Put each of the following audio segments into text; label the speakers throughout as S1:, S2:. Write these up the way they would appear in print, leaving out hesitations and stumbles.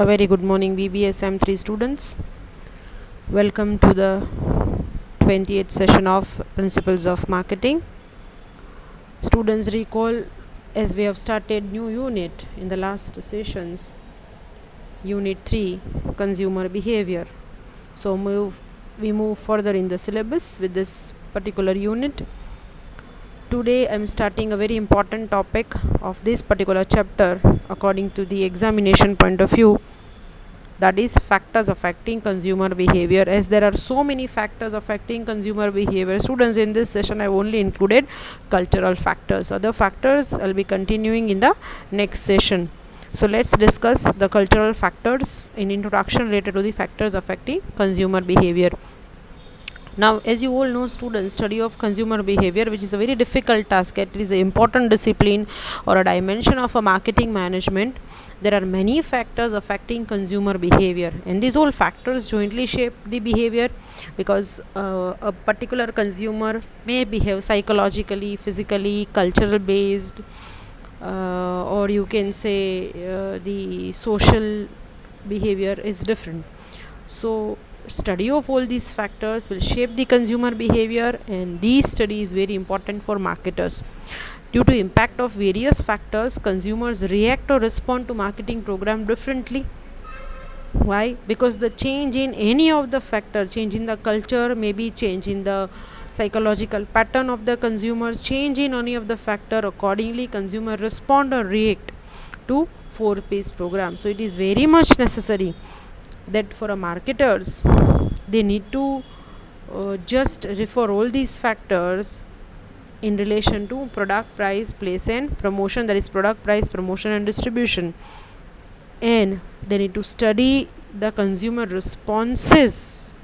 S1: A very good morning, BBSM3 students. Welcome to the 28th session of Principles of Marketing. Students, recall as we have started new unit in the last sessions, Unit 3, Consumer Behavior. So we move further in the syllabus with this particular unit. Today I am starting a very important topic of this particular chapter according to the examination point of view, that is factors affecting consumer behavior. As there are so many factors affecting consumer behavior, students, in this session I have only included cultural factors. Other factors I'll be continuing in the next session. So let's discuss the cultural factors in introduction related to the factors affecting consumer behavior. Now, as you all know, students, study of consumer behavior, which is a very difficult task, it is an important discipline or a dimension of a marketing management. There are many factors affecting consumer behavior, and these all factors jointly shape the behavior, because a particular consumer may behave psychologically, physically, cultural based, or you can say the social behavior is different. So study of all these factors will shape the consumer behavior, and these study is very important for marketers. Due to impact of various factors, consumers react or respond to marketing program differently. Why? Because the change in any of the factor, change in the culture, maybe change in the psychological pattern of the consumers, change in any of the factor, accordingly consumer respond or react to 4Ps program. So it is very much necessary that for a marketers, they need to just refer all these factors in relation to product, price, place and promotion, that is product, price, promotion and distribution, and they need to study the consumer responses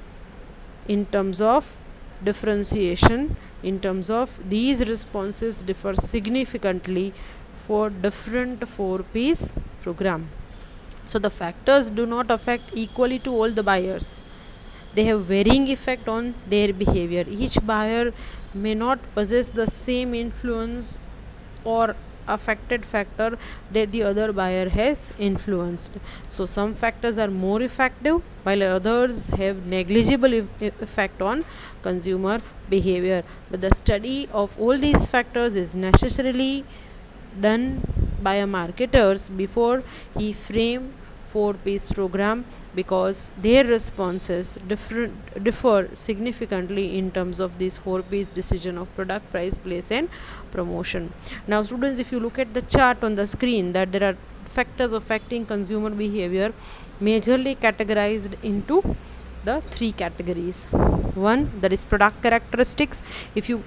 S1: in terms of differentiation, in terms of these responses differ significantly for different 4Ps program. So the factors do not affect equally to all the buyers. They have varying effect on their behavior. Each buyer may not possess the same influence or affected factor that the other buyer has influenced. So some factors are more effective while others have negligible effect on consumer behavior. But the study of all these factors is necessarily done by a marketers before he frame 4Ps program, because their responses differ significantly in terms of these 4Ps decision of product, price, place and promotion. Now students, if you look at the chart on the screen, that there are factors affecting consumer behavior majorly categorized into the 3 categories. One, that is product characteristics. If you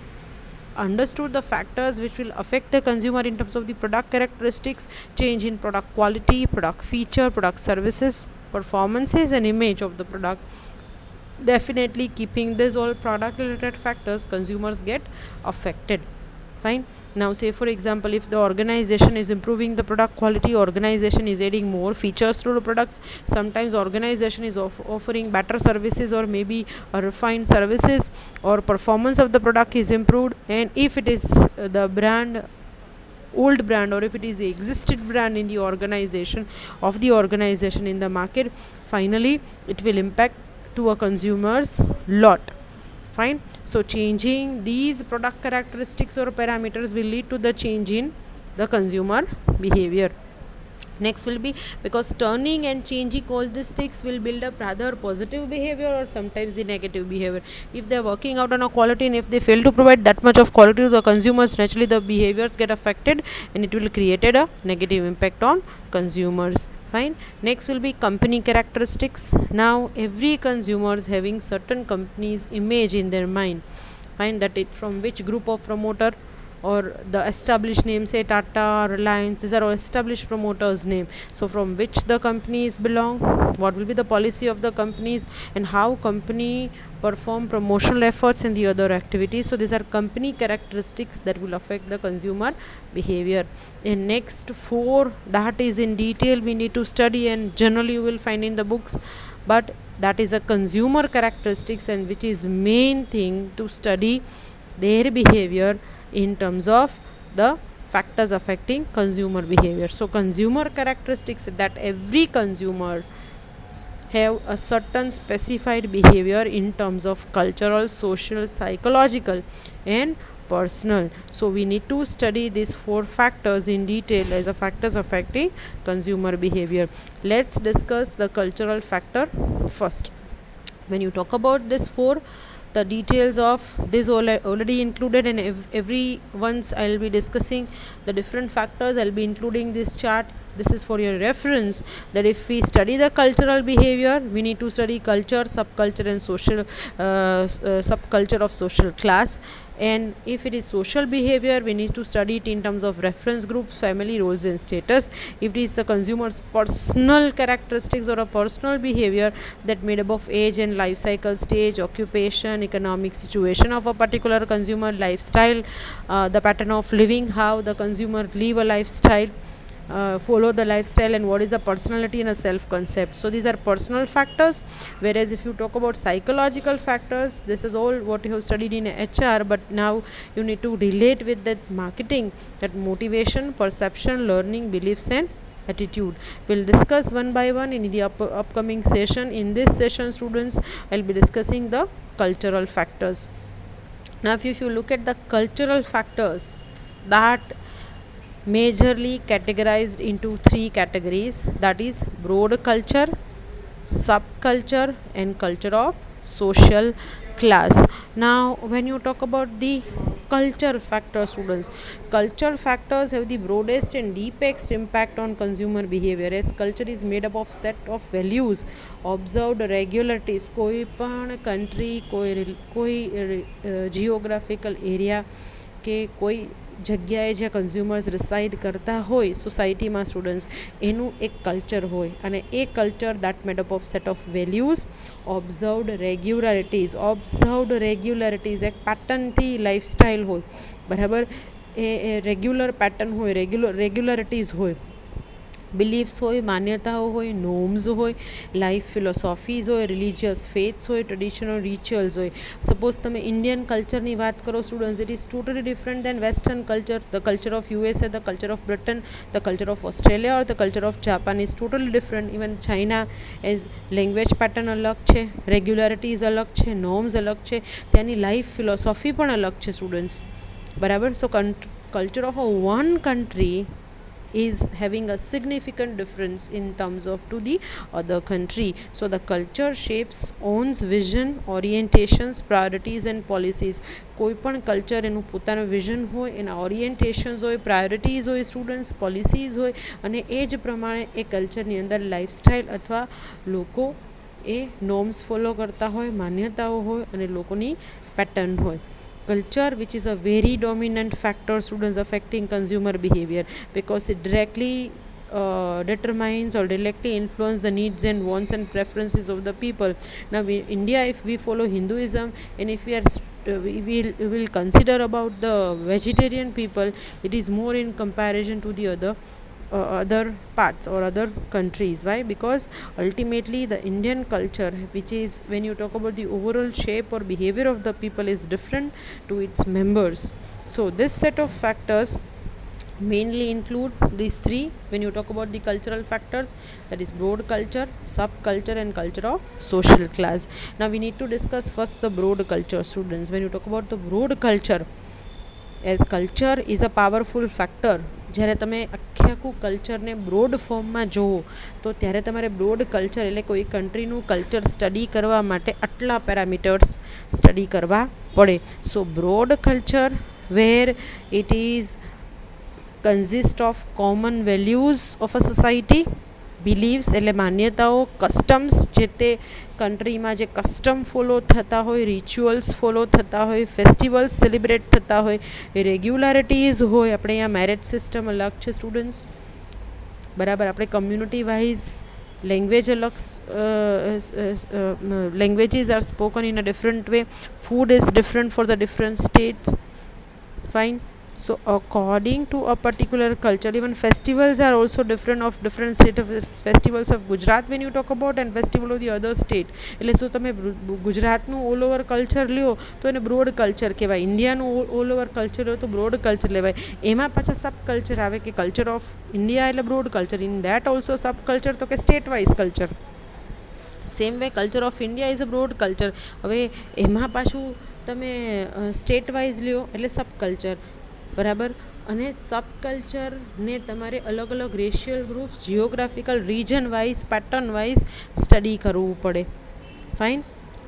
S1: understood the factors which will affect the consumer in terms of the product characteristics, change in product quality, product feature, product services, performances and image of the product, definitely keeping these all product related factors, consumers get affected. Fine. Now say for example, if the organization is improving the product quality, organization is adding more features to the products, sometimes organization is offering better services or maybe a refined services, or performance of the product is improved, and if it is the brand, old brand, or if it is the existed brand in the organization of the organization in the market, finally it will impact to a consumer's lot. Fine. So changing these product characteristics or parameters will lead to the change in the consumer behavior. Next will be, because turning and changing all these things will build up rather positive behavior or sometimes the negative behavior. If they are working out on a quality, and if they fail to provide that much of quality to the consumers, naturally the behaviors get affected and it will create a negative impact on consumers. Fine. Next will be company characteristics. Now every consumer is having certain company's image in their mind. Fine. That it from which group of promoter, or the established name, say Tata, Reliance, these are all established promoters name. So from which the companies belong, what will be the policy of the companies, and how company perform promotional efforts and the other activities. So these are company characteristics that will affect the consumer behavior. In next 4, that is in detail we need to study, and generally you will find in the books, but that is a consumer characteristics, and which is main thing to study their behavior in terms of the factors affecting consumer behavior. So consumer characteristics, that every consumer have a certain specified behavior in terms of cultural, social, psychological and personal. So we need to study these four factors in detail as a factors affecting consumer behavior. Let's discuss the cultural factor first. When you talk about this four, the details of this already included in every once I'll be discussing the different factors. I'll be including this chart. This is for your reference, that if we study the cultural behavior, we need to study culture, subculture and social subculture of social class. And if it is social behavior, we need to study it in terms of reference groups, family, roles and status. If it is the consumer's personal characteristics or a personal behavior, that made up of age and life cycle stage, occupation, economic situation of a particular consumer, lifestyle, the pattern of living, how the consumer live a lifestyle, follow the lifestyle, and what is the personality and a self concept. So these are personal factors. Whereas if you talk about psychological factors, this is all what you have studied in HR, but now you need to relate with that marketing, that motivation, perception, learning, beliefs and attitude. We'll discuss one by one in the upcoming session. In this session, students, I'll be discussing the cultural factors. Now if you look at the cultural factors, that majorly categorized into three categories, that is broad culture, subculture and culture of social class. Now when you talk about the culture factor, students, culture factors have the broadest and deepest impact on consumer behavior, as culture is made up of set of values, observed regularities. कोई पण country, कोई geographical area કે કોઈ જગ્યાએ જ્યાં consumers reside કરતા હોય સોસાયટીમાં સ્ટુડન્ટ્સ, એનું એક કલ્ચર હોય, અને એ culture that made up of set of values, observed regularities એક પેટર્નથી લાઈફસ્ટાઈલ હોય, બરાબર, એ રેગ્યુલર પેટર્ન હોય, રેગ્યુલારિટીઝ હોય, બિલીફ્સ હોય, માન્યતાઓ હોય, નોર્મ્સ હોય, લાઈફ ફિલોસોફીઝ હોય, રિલિજિયસ ફેથ્સ હોય, ટ્રેડિશનલ રિચ્યુઅલ્સ હોય. સપોઝ તમે ઇન્ડિયન કલ્ચરની વાત કરો students, it is totally different than western culture. The culture of USA, the culture of Britain, the culture of Australia or the culture of Japan is totally different. Even China as language pattern અલગ છે, રેગ્યુલારિટીઝ અલગ છે, norms અલગ છે, ત્યાંની life philosophy પણ અલગ છે સ્ટુડન્ટ્સ, બરાબર. So culture of a one country is having a significant difference in terms of to the other country. So the culture shapes one's vision, orientations, priorities and policies. કોઈ પણ culture એનું પોતાનું vision હોય, એના ઓરિએન્ટેશન્સ હોય, priorities હોય, students policies હોય, અને એ જ પ્રમાણે એ કલ્ચરની અંદર લાઈફસ્ટાઈલ અથવા લોકો એ નોર્મ્સ ફોલો કરતા હોય, માન્યતાઓ હોય અને લોકોની પેટર્ન હોય. Culture, which is a very dominant factor, students, affecting consumer behavior, because it directly determines or directly influence the needs and wants and preferences of the people. Now India, if we follow Hinduism, and if we are we will consider about the vegetarian people, it is more in comparison to the other parts or other countries. Why? Because ultimately the Indian culture, which is, when you talk about the overall shape or behavior of the people, is different to its members. So this set of factors mainly include these three when you talk about the cultural factors, that is broad culture, subculture and culture of social class. Now we need to discuss first the broad culture, students. When you talk about the broad culture, as culture is a powerful factor, જ્યારે તમે આખું કલ્ચરને broad ફોર્મમાં જુઓ તો ત્યારે તમારે broad culture એટલે કોઈ કન્ટ્રીનું કલ્ચર સ્ટડી કરવા માટે આટલા પેરામીટર્સ સ્ટડી કરવા પડે. So broad culture where it is consist of common values of a society, believes એટલે માન્યતાઓ, કસ્ટમ્સ, જે તે કન્ટ્રીમાં જે કસ્ટમ ફોલો થતા હોય, રિચ્યુઅલ્સ ફોલો થતા હોય, ફેસ્ટિવલ્સ સેલિબ્રેટ થતા હોય, રેગ્યુલારિટીઝ હોય. આપણે અહીંયા મેરેજ સિસ્ટમ અલગ છે સ્ટુડન્ટ્સ, બરાબર. આપણે કમ્યુનિટી વાઇઝ લેંગ્વેજ અલગ, languages are spoken in a different way, food is different for the different states, fine. So according to a particular culture, even festivals are also different of different state of festivals of Gujarat when you talk about, and festival of the other state. એટલે શું તમે ગુજરાતનું all over culture લ્યો તો એને broad culture કહેવાય, ઇન્ડિયાનું all over culture લ્યો તો બ્રોડ કલ્ચર લેવાય. એમાં પાછા સબ કલ્ચર આવે કે કલ્ચર ઓફ ઇન્ડિયા એટલે broad culture, in that also sub culture તો કે state wise culture. Same way culture of India is a broad culture. હવે એમાં પાછું તમે સ્ટેટ વાઇઝ લ્યો એટલે સબ કલ્ચર, બરાબર. અને સબ કલ્ચરને તમારે અલગ અલગ racial groups, geographical region wise, pattern wise study કરવું પડે. ફાઇન.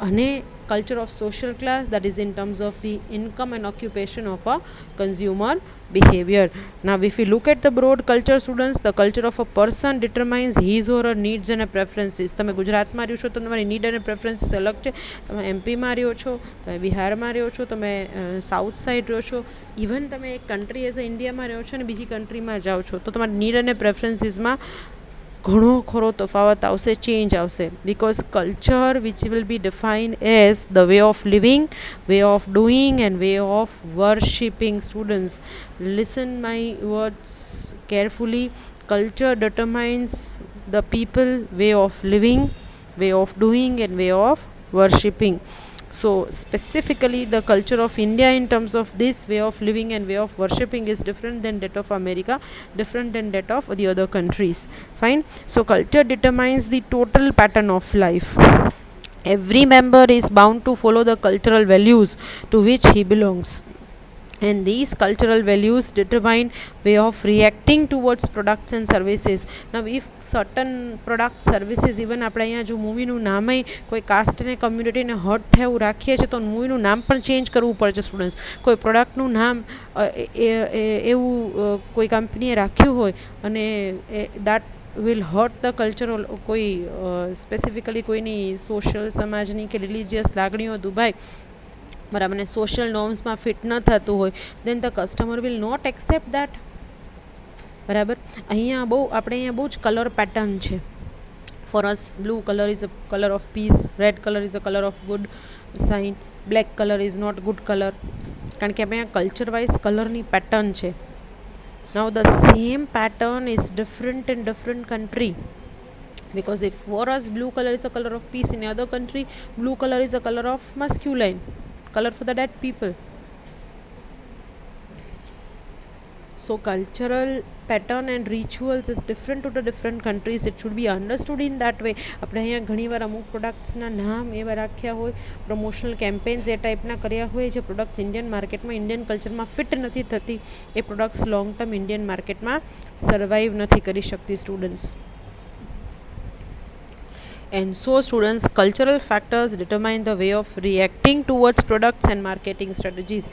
S1: અને culture of social class, that is in terms of the income and occupation of a consumer behavior. Now if we look at the broad culture, students, the culture of a person determines his or her needs and preferences. તમે ગુજરાતમાં રહ્યો છો તો તમારી need અને preferences અલગ છે, તમે એમપીમાં રહ્યો છો, તમે બિહારમાં રહ્યો છો, તમે સાઉથ સાઈડ રહ્યો છો, ઇવન તમે એક કન્ટ્રી એઝ અ ઇન્ડિયામાં રહ્યો છો અને બીજી કન્ટ્રીમાં જાઓ છો, તો તમારી નીડ અને પ્રેફરન્સીસમાં ઘણો ખરો તફાવત આવશે, ચેન્જ આવશે. Because culture which will be defined as the way of living, way of doing and way of worshipping. Students, listen my words carefully. Culture determines the people way of living, way of doing and way of worshipping. So specifically the culture of India in terms of this way of living and way of worshipping is different than that of America, different than that of the other countries. Fine. So culture determines the total pattern of life. Every member is bound to follow the cultural values to which he belongs, and these cultural values determine way of reacting towards products and services. Now if certain products, services, even આપણે અહીંયા જો મૂવીનું નામે કોઈ cast અને કમ્યુનિટીને hurt થાય એવું રાખીએ છીએ તો મૂવીનું નામ પણ ચેન્જ કરવું પડે છે સ્ટુડન્ટ્સ. કોઈ પ્રોડક્ટનું નામ એવું કોઈ કંપનીએ રાખ્યું હોય અને that will hurt the culture, કોઈ સ્પેસિફિકલી કોઈની સોશિયલ, સમાજની કે રિલિજિયસ લાગણીઓ દુભાય, બરાબર, અને સોશિયલ નોર્મ્સમાં ફિટ ન થતું હોય, then the customer will not accept that. બરાબર. અહીંયા આપણે અહીંયા બહુ જ કલર પેટર્ન છે. For us blue colour is a colour of peace, red colour is a colour of good sign, black colour is not good colour, કારણ કે આપણે અહીંયા કલ્ચર વાઇઝ કલરની પેટર્ન છે. Now the same pattern is different in different country. Because if for us blue color is a color of peace, in other country blue color is a color of masculine, color for the dead people. So cultural pattern and rituals is different to the different countries. It should be understood in that way. આપણે અહીંયા ઘણીવાર અમુક પ્રોડક્ટ્સના નામ એવા રાખ્યા હોય, promotional campaigns એ ટાઈપના કર્યા હોય જે પ્રોડક્ટ્સ ઇન્ડિયન માર્કેટમાં, ઇન્ડિયન કલ્ચરમાં ફિટ નથી થતી, એ પ્રોડક્ટ્સ લોંગ ટર્મ ઇન્ડિયન માર્કેટમાં સર્વાઈવ નથી કરી શકતી students. And so students, cultural factors determine the way of reacting towards products and marketing strategies.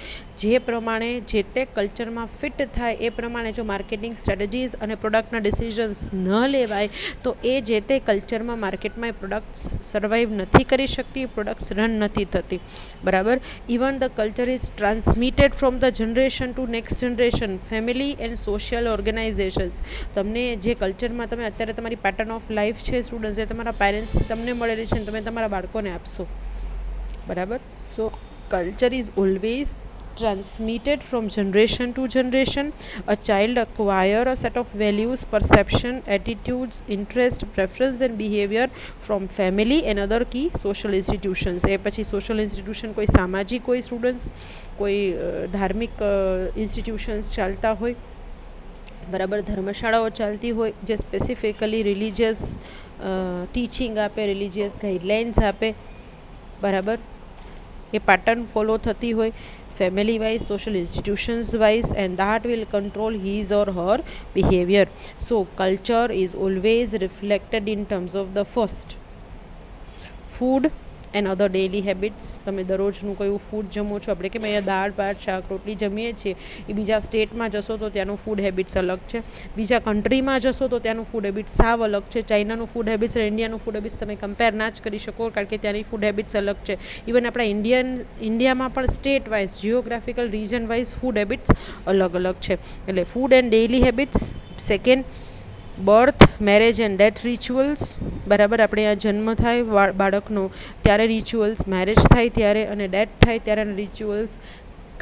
S1: જે પ્રમાણે જે તે કલ્ચરમાં ફિટ થાય એ પ્રમાણે જો માર્કેટિંગ સ્ટ્રેટેજીસ અને પ્રોડક્ટના ડિસિઝન્સ ન લેવાય તો એ જે તે કલ્ચરમાં, માર્કેટમાં એ પ્રોડક્ટ્સ સર્વાઈવ નથી કરી શકતી, પ્રોડક્ટ્સ રન નથી થતી. બરાબર. Even the culture is transmitted from the generation to next generation, family and social organisations. તમને જે કલ્ચરમાં તમે અત્યારે તમારી પેટર્ન ઓફ લાઈફ છે સ્ટુડન્ટ્સ, એ તમારા પેરેન્ટ્સ તમને મળેલી છે ને તમે તમારા બાળકોને આપશો. બરાબર. So culture is always transmitted from generation to generation. A child acquire a set of values, perception, attitudes, interest, preference and behavior from family and other key social institutions. એ પછી સોશિયલ ઇન્સ્ટિટ્યુશન કોઈ સામાજિક હોય students, કોઈ ધાર્મિક institutions ચાલતા હોય, બરાબર, ધર્મશાળાઓ ચાલતી હોય જે સ્પેસિફિકલી રિલિજિયસ ટીચિંગ આપે, રિલિજિયસ ગાઈડલાઇન્સ આપે, બરાબર, એ પેટર્ન ફોલો થતી હોય family wise, social institutions wise, and that will control his or her behavior. So culture is always reflected in terms of the first food and other daily habits. તમે દરરોજનું કયું food જમો છો, આપણે કેમ અહીંયા દાળ ભાત શાક રોટલી જમીએ છીએ, એ બીજા સ્ટેટમાં જશો તો ત્યાંનું ફૂડ હેબિટ્સ અલગ છે, બીજા કન્ટ્રીમાં જશો તો ત્યાંનું ફૂડ હેબિટ્સ સાવ અલગ છે. ચાઇનાનું ફૂડ હેબિટ્સ અને ઇન્ડિયાનું ફૂડ હેબિટ્સ તમે કમ્પેર ના જ કરી શકો, કારણ કે ત્યાંની ફૂડ હેબિટ્સ અલગ છે. ઇવન આપણા ઇન્ડિયામાં પણ state wise, geographical region wise food habits અલગ અલગ છે. એટલે food and daily habits. Second, birth, marriage and death rituals. બરાબર. આપણે આ જન્મ થાય બાળકનો ત્યારે રિચ્યુઅલ્સ, મેરેજ થાય ત્યારે અને ડેથ થાય ત્યારે rituals.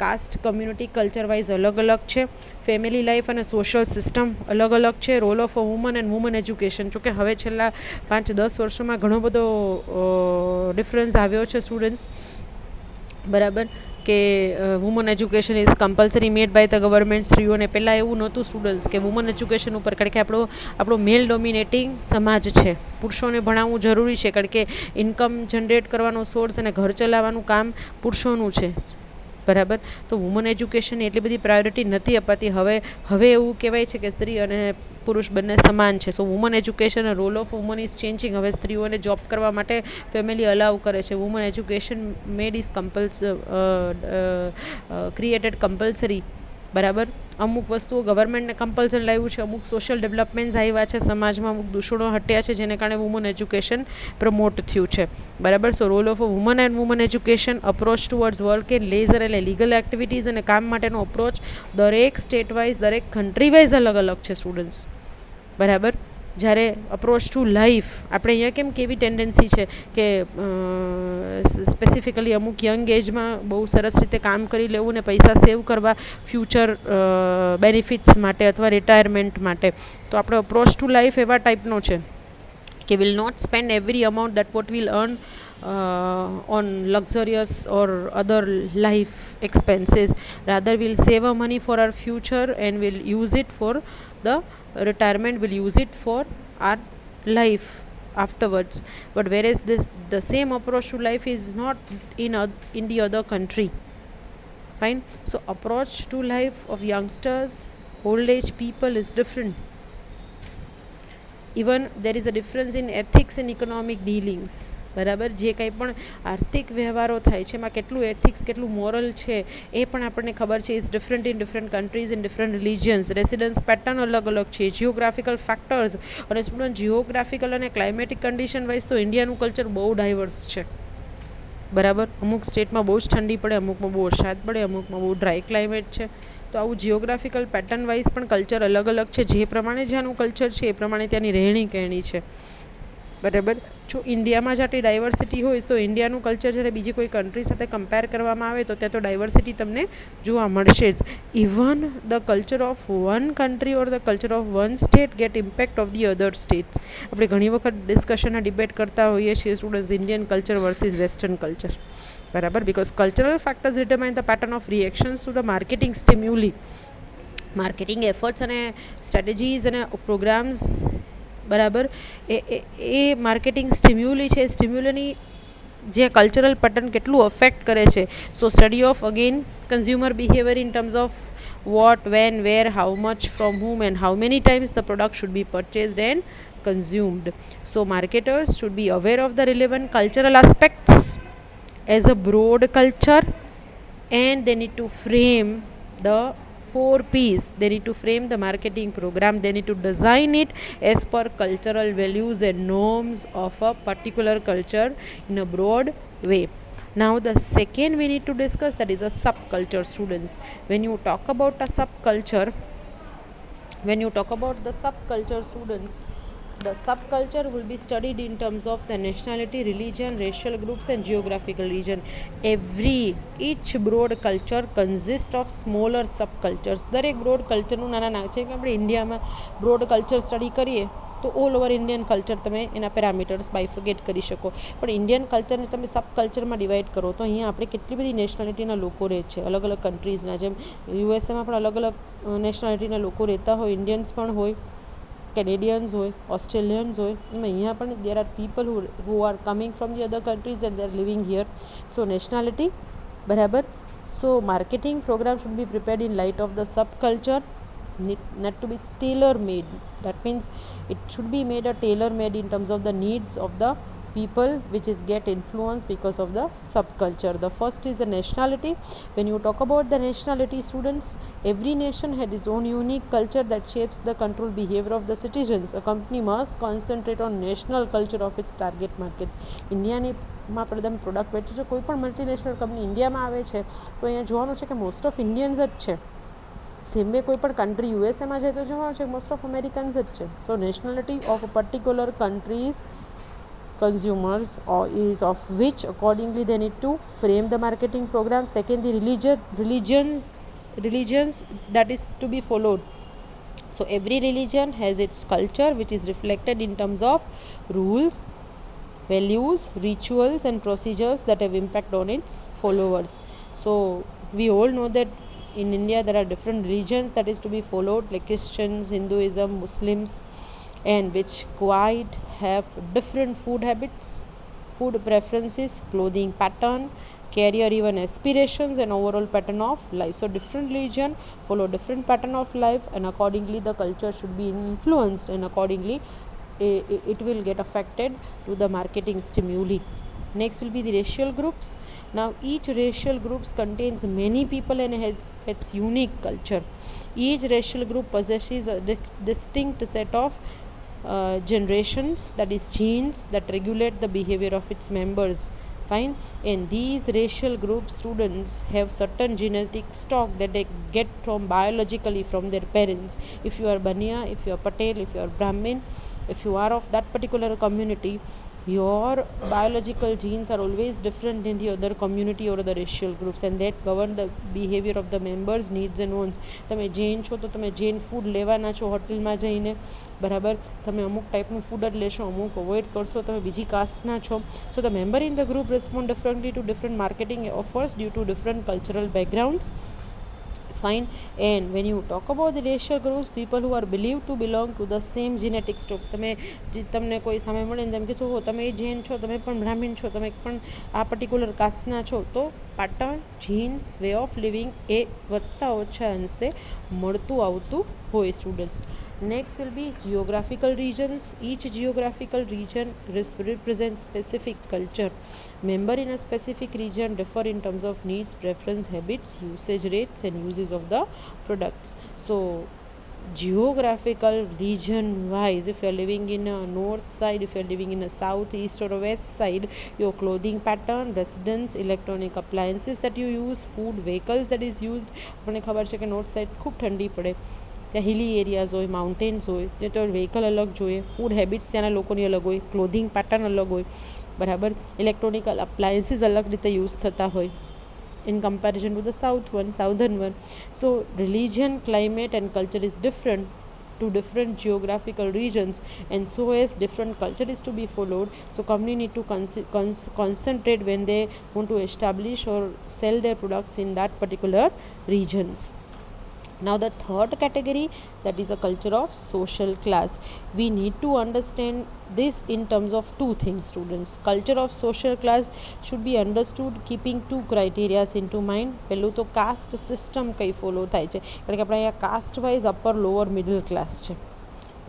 S1: Caste community culture wise અલગ અલગ છે, ફેમિલી લાઈફ અને સોશિયલ સિસ્ટમ અલગ અલગ છે, role of a woman and woman education. જોકે હવે છેલ્લા 5-10 વર્ષોમાં ઘણો બધો ડિફરન્સ આવ્યો છે સ્ટુડન્ટ્સ, બરાબર, કે woman education is compulsory made by the government. સ્ત્રીઓને પહેલાં એવું નહોતું સ્ટુડન્ટ્સ કે વુમન એજ્યુકેશન ઉપર, કારણ કે આપણો મેલ ડોમિનેટિંગ સમાજ છે, પુરુષોને ભણાવવું જરૂરી છે, કારણ કે ઇન્કમ જનરેટ કરવાનો સોર્સ અને ઘર ચલાવવાનું કામ પુરુષોનું છે, બરાબર. તો વુમન એજ્યુકેશન એટલી બધી પ્રાયોરિટી નથી અપાતી. હવે એવું કહેવાય છે કે સ્ત્રી અને પુરુષ બંને સમાન છે. So woman education, role of woman is changing. હવે સ્ત્રીઓને જોબ કરવા માટે ફેમિલી અલાઉ કરે છે. Woman education made is created compulsory, બરાબર. અમુક વસ્તુઓ ગવર્મેન્ટને કમ્પલસરી લાવ્યું છે, અમુક સોશિયલ ડેવલપમેન્ટ્સ આવ્યા છે સમાજમાં, અમુક દૂષણો હટ્યા છે, જેને કારણે વુમન એજ્યુકેશન પ્રમોટ થયું છે, બરાબર. So role of woman and woman education, approach towards work and leisure એટલે લીગલ એક્ટિવિટીઝ અને કામ માટેનો અપ્રોચ દરેક સ્ટેટ વાઇઝ, દરેક કન્ટ્રી વાઇઝ અલગ અલગ છે સ્ટુડન્ટ્સ, બરાબર. જ્યારે અપ્રોચ ટુ લાઈફ, આપણે અહીંયા કેમ કેવી ટેન્ડન્સી છે કે સ્પેસિફિકલી અમુક યંગ એજમાં બહુ સરસ રીતે કામ કરી લેવું ને પૈસા સેવ કરવા ફ્યુચર બેનિફિટ્સ માટે અથવા રિટાયરમેન્ટ માટે. તો આપણો અપ્રોચ ટુ લાઈફ એવા ટાઈપનો છે કે will not spend every amount that what will earn on luxurious or other life expenses, rather we'll save our money for our future and we'll use it for the retirement, we'll use it for our life afterwards. But whereas the same approach to life is not in the other country, fine. So approach to life of youngsters, old age people is different. Even there is a difference in ethics and economic dealings, બરાબર. જે કંઈ પણ આર્થિક વ્યવહારો થાય છે એમાં કેટલું એથિક્સ, કેટલું મોરલ છે એ પણ આપણને ખબર છે. Is different in different countries, in different religions. Residence pattern અલગ અલગ છે, જિયોગ્રાફિકલ ફેક્ટર્સ અને સ્ટુડન્ટ જિયોગ્રાફિકલ અને ક્લાઇમેટિક કન્ડિશન વાઇઝ તો ઇન્ડિયાનું કલ્ચર બહુ ડાયવર્સ છે, બરાબર. અમુક સ્ટેટમાં બહુ જ ઠંડી પડે, અમુકમાં બહુ વરસાદ પડે, અમુકમાં બહુ ડ્રાય ક્લાઇમેટ છે. તો આવું જિયોગ્રાફિકલ પેટર્ન વાઇઝ પણ કલ્ચર અલગ અલગ છે. જે પ્રમાણે જ્યાંનું કલ્ચર છે એ પ્રમાણે ત્યાંની રહેણી કહેણી છે, બરાબર. જો ઇન્ડિયામાં જ આટલી ડાયવર્સિટી હોય તો ઇન્ડિયાનું કલ્ચર જ્યારે બીજી કોઈ કન્ટ્રી સાથે કમ્પેર કરવામાં આવે તો ત્યાં તો ડાયવર્સિટી તમને જોવા મળશે જ. Even the culture of one country or the culture of one state get impact of the other states. આપણે ઘણી વખત ડિસ્કશન અને ડિબેટ કરતા હોઈએ છીએ students, Indian culture versus western culture, બરાબર. Because cultural factors determine the pattern of reactions to the marketing stimuli. Marketing efforts અને strategies અને પ્રોગ્રામ્સ, બરાબર, એ માર્કેટિંગ સ્ટિમ્યુલી છે. સ્ટિમ્યુલની જે કલ્ચરલ પેટર્ન કેટલું અફેક્ટ કરે છે. So study of again consumer behaviour in terms of what, when, where, how much, from whom and how many times the product should be purchased and consumed. So marketers should be aware of the relevant cultural aspects as a broad culture, and they need to frame the 4 P's. They need to frame the marketing program. They need to design it as per cultural values and norms of a particular culture in a broad way. Now the second we need to discuss, that is a subculture, students. When you talk about a subculture, students, the subculture will be studied in terms of the nationality, religion, racial groups and geographical region. Each broad culture consists of smaller subcultures. દરેક broad culture નું નાના છે કે આપણે ઇન્ડિયામાં broad culture study કરીએ તો all over Indian culture તમે એના પેરામીટર્સ બાયફર્ગેટ કરી શકો. પણ ઇન્ડિયન કલ્ચરને તમે સબ કલ્ચરમાં ડિવાઈડ કરો તો અહીંયા આપણે કેટલી બધી નેશનાલિટીના લોકો રહે છે, અલગ અલગ કન્ટ્રીઝના. જેમ યુએસએમાં પણ અલગ અલગ નેશનાલિટીના લોકો રહેતા હોય, ઇન્ડિયન્સ પણ હોય, કેનેડિયન્સ હોય, ઓસ્ટ્રેલિયન્સ હોય. એમાં અહીંયા પણ there are people who are coming from the other countries and they are living here. So nationality, બરાબર. So marketing program should be prepared in light of the sub culture, not to be tailor made. That means it should be made a tailor made in terms of the needs of the people which is get influenced because of the subculture. The first is the nationality. When you talk about the nationality, students, every nation had its own unique culture that shapes the control behavior of the citizens. A company must concentrate on national culture of its target markets. ઇન્ડિયાની માં આપણે તમે product વેચો છો, કોઈ પણ multinational company ઇન્ડિયામાં આવે છે તો અહીંયા જોવાનું છે કે મોસ્ટ ઓફ ઇન્ડિયન્સ જ છે. સેમ વે કોઈ પણ કન્ટ્રી યુએસએમાં જાય તો જોવાનું છે મોસ્ટ ઓફ અમેરિકન્સ જ છે. So nationality of a particular countries consumers, or is of which accordingly they need to frame the marketing program. Second, the religions that is to be followed. So every religion has its culture, which is reflected in terms of rules, values, rituals and procedures that have impact on its followers. So we all know that in India there are different religions that is to be followed, like Christians, Hinduism, Muslims, and which quite have different food habits, food preferences, clothing pattern, career, even aspirations, and overall pattern of life. So different religion follow different pattern of life, and accordingly the culture should be influenced, and accordingly it will get affected to the marketing stimuli. Next will be the racial groups. Now each racial groups contains many people and has its unique culture. Each racial group possesses a distinct set of generations, that is genes, that regulate the behavior of its members. Fine. And these racial group students have certain genetic stock that they get from biologically from their parents. If you are Baniya, if you are Patel, if you are Brahmin, if you are of that particular community, your biological genes are always different in the other community or other racial groups, and that govern the behavior of the members, needs and wants. તમે જૈન છો તો તમે Jain food લેવાના છો હોટલમાં જઈને, બરાબર. તમે અમુક ટાઈપનું ફૂડ જ લેશો, અમુક અવોઇડ કરશો. તમે બીજી કાસ્ટના છો. So the member in the group respond differently to different marketing offers due to different cultural backgrounds. Fine. And when you talk about the racial groups, people who are believed to belong to the same genetic stock, તમને કોઈ સામે મળે ને તેમ કીધું હો તમે જૈન છો, તમે પણ બ્રાહ્મણ છો, તમે પણ આ પર્ટિક્યુલર કાસ્ટના છો, તો પાટર્ન, જીન્સ, વે ઓફ લિવિંગ એ વધતા ઓછા અંશે મળતું આવતું હોય students. Next will be geographical regions. Each geographical region represents specific culture. Member in a specific region differ in terms of needs, preference, habits, usage rates and uses of the products. So geographical region wise, if you are living in a north side, if you are living in a south, east or west side, your clothing pattern, residence, electronic appliances that you use, food, vehicles that is used. આપણને ખબર છે કે north side ખૂબ ઠંડી પડે, ત્યાં હિલી areas હોય, mountains હોય, ત્યાં તો વ્હીકલ અલગ જોઈએ, ફૂડ હેબિટ્સ ત્યાંના લોકોની અલગ હોય, ક્લોધિંગ પેટર્ન અલગ હોય, બરાબર. ઇલેક્ટ્રોનિકલ અપ્લાયન્સીસ અલગ રીતે યુઝ થતા હોય in comparison to the southern one. So religion, climate and culture is different to different geographical regions, and so as different culture is to be followed. So company need to concentrate when they want to establish or sell their products in that particular regions. Now the third category, that is a culture of social class. We need to understand this in terms of two things, students. Culture of social class should be understood keeping two criteria into mind. પહેલું તો cast system કઈ follow થાય છે, કારણ કે આપણે અહીંયા caste wise upper lower middle class છે,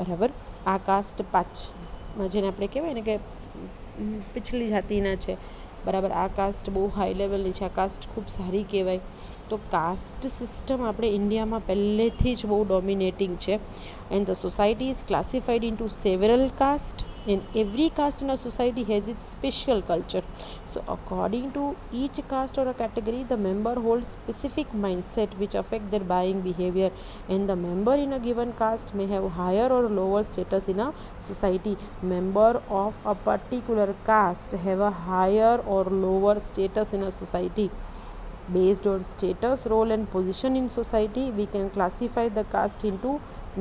S1: બરાબર. આ કાસ્ટ 5 જેને આપણે કહેવાય ને કે પિછલી જાતિના છે, બરાબર. આ કાસ્ટ બહુ હાઈ લેવલની છે, આ કાસ્ટ ખૂબ સારી કહેવાય. તો કાસ્ટ સિસ્ટમ આપણે ઇન્ડિયામાં પહેલેથી જ બહુ ડોમિનેટિંગ છે. And the society is classified into several caste, and every caste in a society has its special culture. So according to each caste or a category, the member holds specific mindset which affect their buying behavior, and the member in a given caste may have higher or lower status in a society. Member of a particular caste have a higher or lower status in a society. Based on status, role and position in society, we can classify the caste into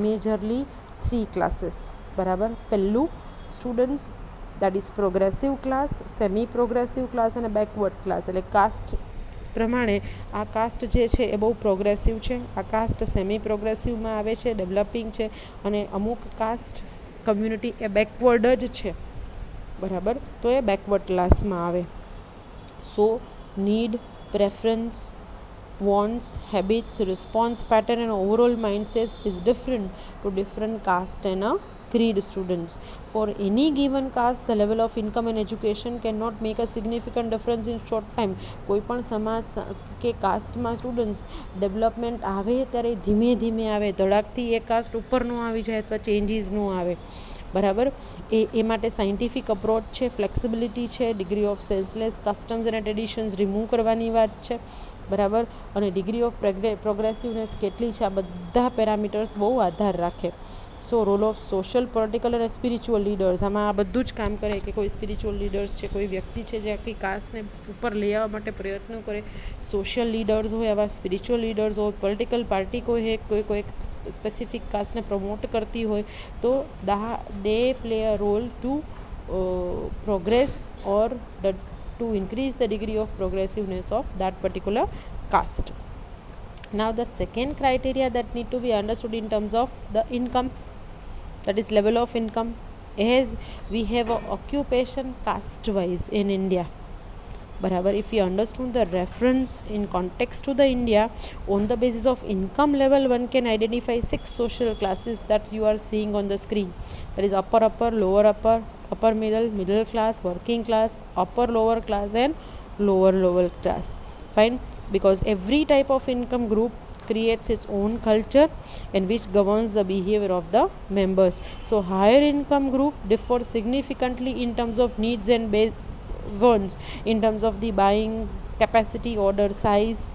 S1: majorly 3 classes, બરાબર. પહેલું students, that is progressive class, semi progressive class અને backward class. એટલે cast પ્રમાણે આ cast જે છે એ બહુ progressive છે, આ કાસ્ટ સેમી પ્રોગ્રેસિવમાં આવે છે, ડેવલપિંગ છે, અને અમુક કાસ્ટ કમ્યુનિટી એ બેકવર્ડ જ છે, બરાબર. તો એ બેકવર્ડ ક્લાસમાં આવે. સો need, preference, wants, habits, response pattern and overall mindset is different to different caste and a creed, students. For any given caste, the level of income and education cannot make a significant difference in short time. કોઈ પણ સમાજ કે કાસ્ટમાં students development આવે ત્યારે ધીમે ધીમે આવે, ધડાકથી એ cast ઉપર ન આવી જાય અથવા ચેન્જીસ ન આવે, બરાબર. એ માટે સાયન્ટિફિક અપ્રોચ છે, ફ્લેક્સિબિલિટી છે, ડિગ્રી ઓફ સેન્સલેસ કસ્ટમ્સ અને ટ્રેડિશન્સ રિમૂવ કરવાની વાત છે, બરાબર. અને ડિગ્રી ઓફ પ્રોગ્રેસિવનેસ કેટલી છે, આ બધા પેરામીટર્સ બહુ આધાર રાખે. સો રોલ ઓફ સોશિયલ પોલિટિકલ અને સ્પિરિચ્યુઅલ લીડર્સ, આમાં આ બધું જ કામ કરે કે કોઈ સ્પિરિચ્યુઅલ લીડર્સ છે, કોઈ વ્યક્તિ છે જે આખી કાસ્ટને ઉપર લઈ આવવા માટે પ્રયત્નો કરે, સોશિયલ લીડર્સ હોય, આવા સ્પિરિચ્યુઅલ લીડર્સ હોય, પોલિટિકલ પાર્ટી કોઈ કોઈ સ્પેસિફિક કાસ્ટને પ્રમોટ કરતી હોય, તો they play a role to progress or to increase the degree of progressiveness of that particular caste. Now the second criteria that need to be understood in terms of the income, that is level of income, as we have a occupation caste wise in India. Barabar, if we understood the reference in context to the India, on the basis of income level one can identify 6 social classes that you are seeing on the screen. That is upper upper, lower upper, upper middle, middle class, working class, upper lower class and lower class. Fine, because every type of income group creates its own culture and which governs the behavior of the members. So higher income group differs significantly in terms of needs and wants, in terms of the buying capacity, order size,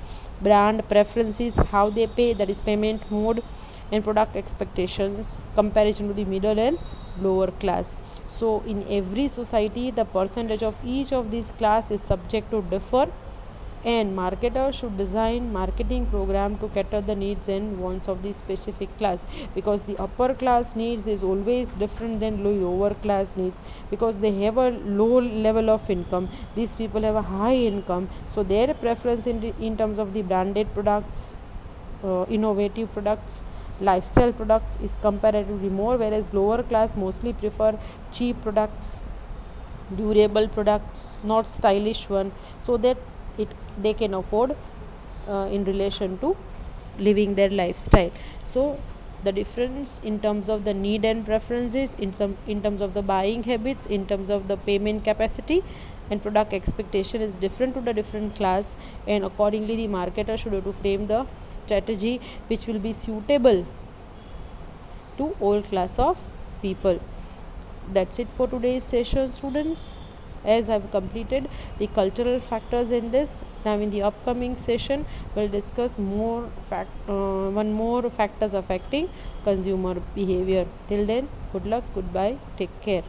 S1: brand preferences, how they pay, that is payment mode, and product expectations comparison to the middle and lower class. So in every society the percentage of each of these class is subject to differ, and marketers should design marketing program to cater the needs and wants of the specific class, because the upper class needs is always different than lower class needs, because they have a low level of income, these people have a high income, so their preference in terms of the branded products, innovative products, lifestyle products is comparatively more, whereas lower class mostly prefer cheap products, durable products, not stylish one, so that they can afford in relation to living their lifestyle. So the difference in terms of the need and preferences, in terms of the buying habits, in terms of the payment capacity and product expectation is different to the different class, and accordingly the marketer should have to frame the strategy which will be suitable to all class of people. That's it for today's session, students. As I've completed the cultural factors in this, now in the upcoming session we'll discuss one more factors affecting consumer behavior. Till then, good luck, goodbye, take care.